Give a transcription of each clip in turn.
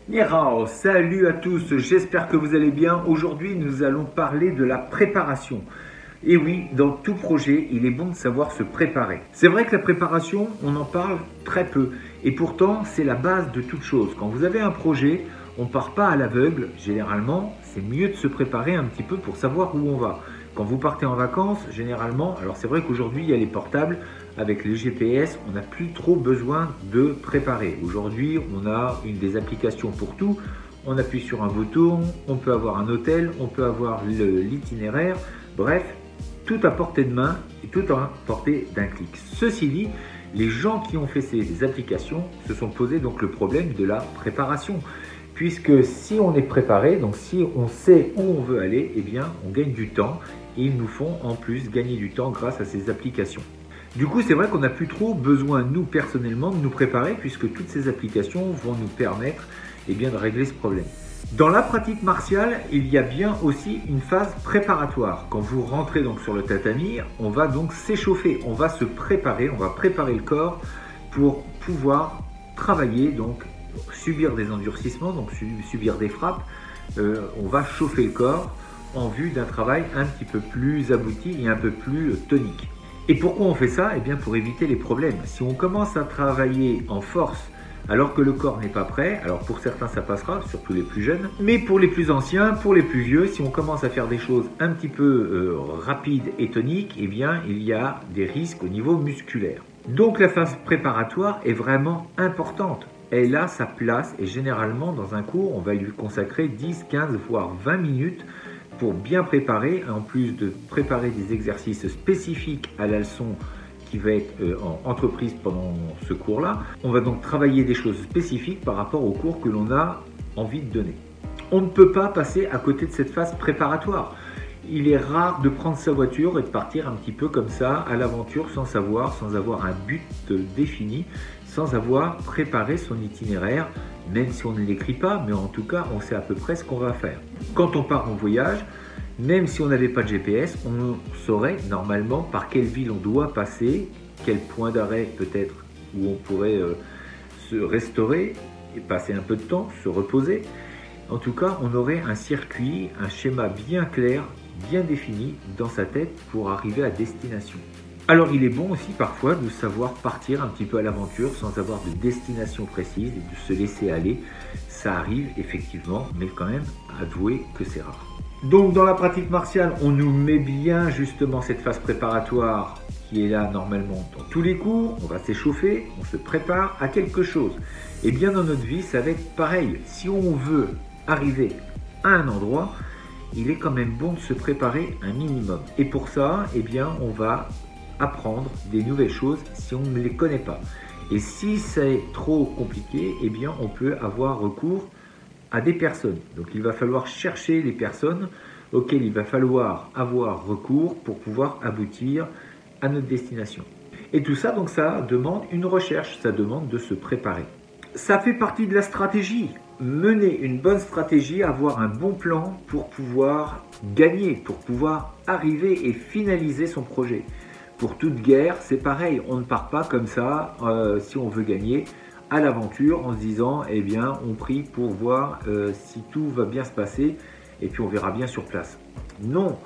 Ni hao, salut à tous, j'espère que vous allez bien. Aujourd'hui, nous allons parler de la préparation. Et oui, dans tout projet, il est bon de savoir se préparer. C'est vrai que la préparation, on en parle très peu. Et pourtant, c'est la base de toute chose. Quand vous avez un projet, on ne part pas à l'aveugle. Généralement, c'est mieux de se préparer un petit peu pour savoir où on va. Quand vous partez en vacances, généralement, alors c'est vrai qu'aujourd'hui, il y a les portables. Avec les GPS, on n'a plus trop besoin de préparer. Aujourd'hui, on a une des applications pour tout. On appuie sur un bouton, on peut avoir un hôtel, on peut avoir l'itinéraire. Bref, tout à portée de main et tout à portée d'un clic. Ceci dit, les gens qui ont fait ces applications se sont posé donc le problème de la préparation. Puisque si on est préparé, donc si on sait où on veut aller, eh bien on gagne du temps et ils nous font en plus gagner du temps grâce à ces applications. Du coup, c'est vrai qu'on n'a plus trop besoin, nous, personnellement, de nous préparer puisque toutes ces applications vont nous permettre de régler ce problème. Dans la pratique martiale, il y a bien aussi une phase préparatoire. Quand vous rentrez donc sur le tatami, on va donc s'échauffer, on va se préparer, on va préparer le corps pour pouvoir travailler, donc subir des endurcissements, donc subir des frappes. On va chauffer le corps en vue d'un travail un petit peu plus abouti et un peu plus tonique. Et pourquoi on fait ça? Eh bien pour éviter les problèmes. Si on commence à travailler en force alors que le corps n'est pas prêt, alors pour certains ça passera, surtout les plus jeunes, mais pour les plus anciens, pour les plus vieux, si on commence à faire des choses un petit peu rapides et toniques, eh bien il y a des risques au niveau musculaire. Donc la phase préparatoire est vraiment importante. Elle a sa place et généralement dans un cours, on va lui consacrer 10, 15 voire 20 minutes pour bien préparer, en plus de préparer des exercices spécifiques à la leçon qui va être entreprise pendant ce cours-là. On va donc travailler des choses spécifiques par rapport au cours que l'on a envie de donner. On ne peut pas passer à côté de cette phase préparatoire. Il est rare de prendre sa voiture et de partir un petit peu comme ça à l'aventure sans savoir, sans avoir un but défini, sans avoir préparé son itinéraire, même si on ne l'écrit pas, mais en tout cas, on sait à peu près ce qu'on va faire. Quand on part en voyage, même si on n'avait pas de GPS, on saurait normalement par quelle ville on doit passer, quel point d'arrêt peut-être où on pourrait se restaurer et passer un peu de temps, se reposer. En tout cas, on aurait un circuit, un schéma bien clair, bien défini dans sa tête pour arriver à destination. Alors il est bon aussi parfois de savoir partir un petit peu à l'aventure sans avoir de destination précise et de se laisser aller. Ça arrive effectivement, mais quand même avouez que c'est rare. Donc dans la pratique martiale, on nous met bien justement cette phase préparatoire qui est là normalement dans tous les cours. On va s'échauffer, on se prépare à quelque chose. Et bien dans notre vie, ça va être pareil. Si on veut arriver à un endroit, il est quand même bon de se préparer un minimum. Et pour ça, eh bien, on va apprendre des nouvelles choses si on ne les connaît pas. Et si c'est trop compliqué, eh bien, on peut avoir recours à des personnes. Donc, il va falloir chercher les personnes auxquelles il va falloir avoir recours pour pouvoir aboutir à notre destination. Et tout ça, donc, ça demande une recherche, ça demande de se préparer. Ça fait partie de la stratégie. Mener une bonne stratégie, avoir un bon plan pour pouvoir gagner, pour pouvoir arriver et finaliser son projet. Pour toute guerre, c'est pareil, on ne part pas comme ça, si on veut gagner, à l'aventure en se disant, eh bien, on prie pour voir si tout va bien se passer et puis on verra bien sur place. Non,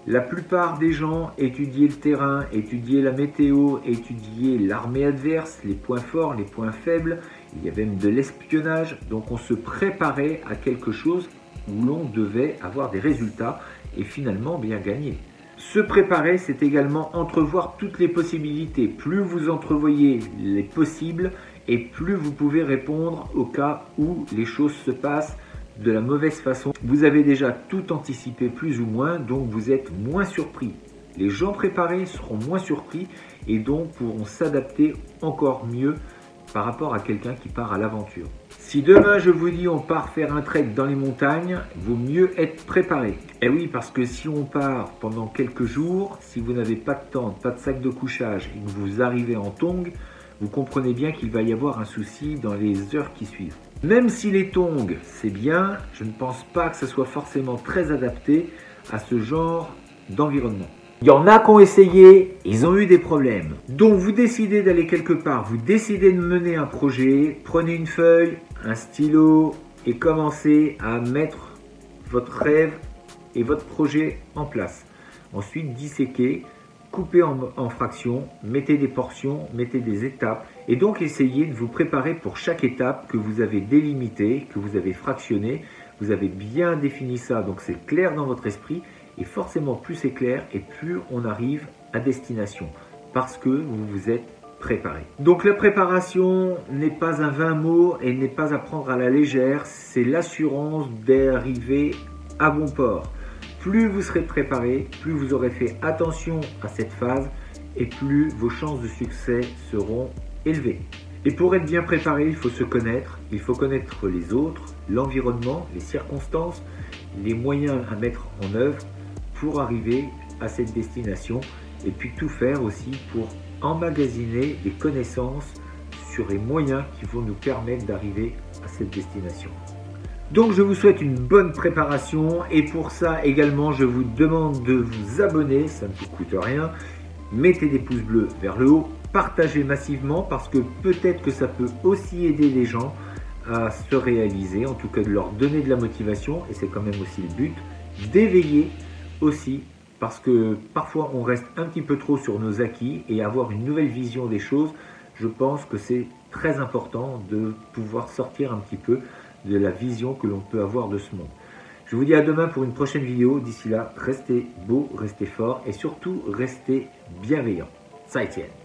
la plupart des gens étudiaient le terrain, étudiaient la météo, étudiaient l'armée adverse, les points forts, les points faibles, il y avait même de l'espionnage, donc on se préparait à quelque chose où l'on devait avoir des résultats et finalement bien gagner. Se préparer, c'est également entrevoir toutes les possibilités. Plus vous entrevoyez les possibles et plus vous pouvez répondre au cas où les choses se passent de la mauvaise façon. Vous avez déjà tout anticipé plus ou moins, donc vous êtes moins surpris. Les gens préparés seront moins surpris et donc pourront s'adapter encore mieux par rapport à quelqu'un qui part à l'aventure. Si demain je vous dis on part faire un trek dans les montagnes, vaut mieux être préparé. Et oui, parce que si on part pendant quelques jours, si vous n'avez pas de tente, pas de sac de couchage et que vous arrivez en tongs, vous comprenez bien qu'il va y avoir un souci dans les heures qui suivent. Même si les tongs, c'est bien, je ne pense pas que ce soit forcément très adapté à ce genre d'environnement. Il y en a qui ont essayé, ils ont eu des problèmes. Donc vous décidez d'aller quelque part, vous décidez de mener un projet, prenez une feuille, un stylo, et commencez à mettre votre rêve et votre projet en place. Ensuite, disséquez, coupez en fractions, mettez des portions, mettez des étapes et donc essayez de vous préparer pour chaque étape que vous avez délimitée, que vous avez fractionnée. Vous avez bien défini ça, donc c'est clair dans votre esprit et forcément plus c'est clair et plus on arrive à destination parce que vous vous êtes préparé. Donc la préparation n'est pas un vain mot et n'est pas à prendre à la légère, c'est l'assurance d'arriver à bon port. Plus vous serez préparé, plus vous aurez fait attention à cette phase et plus vos chances de succès seront élevées. Et pour être bien préparé, il faut se connaître, il faut connaître les autres, l'environnement, les circonstances, les moyens à mettre en œuvre pour arriver à cette destination et puis tout faire aussi pour emmagasiner des connaissances sur les moyens qui vont nous permettre d'arriver à cette destination. Donc je vous souhaite une bonne préparation et pour ça également je vous demande de vous abonner, ça ne vous coûte rien, mettez des pouces bleus vers le haut, partagez massivement parce que peut-être que ça peut aussi aider les gens à se réaliser, en tout cas de leur donner de la motivation et c'est quand même aussi le but, d'éveiller aussi parce que parfois on reste un petit peu trop sur nos acquis et avoir une nouvelle vision des choses, je pense que c'est très important de pouvoir sortir un petit peu de la vision que l'on peut avoir de ce monde. Je vous dis à demain pour une prochaine vidéo. D'ici là, restez beau, restez fort et surtout restez bienveillant. 再见。